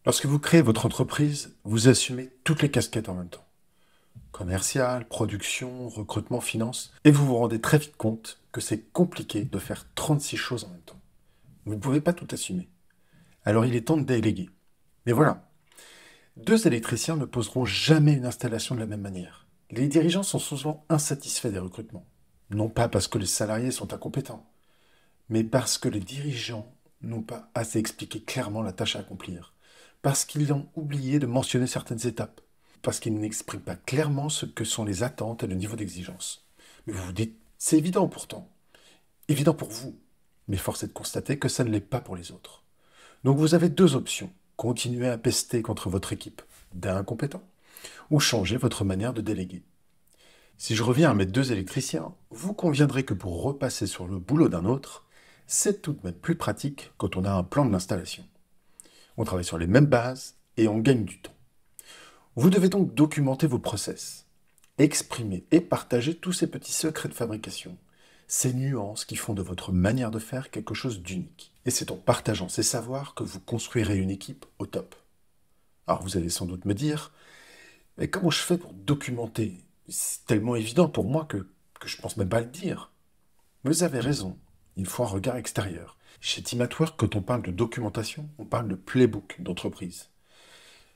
Lorsque vous créez votre entreprise, vous assumez toutes les casquettes en même temps. Commercial, production, recrutement, finance. Et vous vous rendez très vite compte que c'est compliqué de faire 36 choses en même temps. Vous ne pouvez pas tout assumer. Alors il est temps de déléguer. Mais voilà, deux électriciens ne poseront jamais une installation de la même manière. Les dirigeants sont souvent insatisfaits des recrutements. Non pas parce que les salariés sont incompétents, mais parce que les dirigeants n'ont pas assez expliqué clairement la tâche à accomplir, parce qu'ils ont oublié de mentionner certaines étapes, parce qu'ils n'expriment pas clairement ce que sont les attentes et le niveau d'exigence. Mais vous vous dites, c'est évident pourtant, évident pour vous, mais force est de constater que ça ne l'est pas pour les autres. Donc vous avez deux options, continuer à pester contre votre équipe d'incompétents, ou changer votre manière de déléguer. Si je reviens à mes deux électriciens, vous conviendrez que pour repasser sur le boulot d'un autre, c'est tout de même plus pratique quand on a un plan de l'installation. On travaille sur les mêmes bases et on gagne du temps. Vous devez donc documenter vos process, exprimer et partager tous ces petits secrets de fabrication, ces nuances qui font de votre manière de faire quelque chose d'unique. Et c'est en partageant ces savoirs que vous construirez une équipe au top. Alors vous allez sans doute me dire, mais comment je fais pour documenter? C'est tellement évident pour moi que je pense même pas le dire. Vous avez raison, il faut un regard extérieur. Chez Team at Work, quand on parle de documentation, on parle de playbook d'entreprise.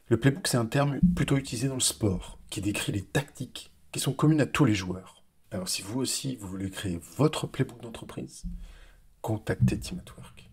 Le playbook, c'est un terme plutôt utilisé dans le sport, qui décrit les tactiques qui sont communes à tous les joueurs. Alors si vous aussi, vous voulez créer votre playbook d'entreprise, contactez Team at Work.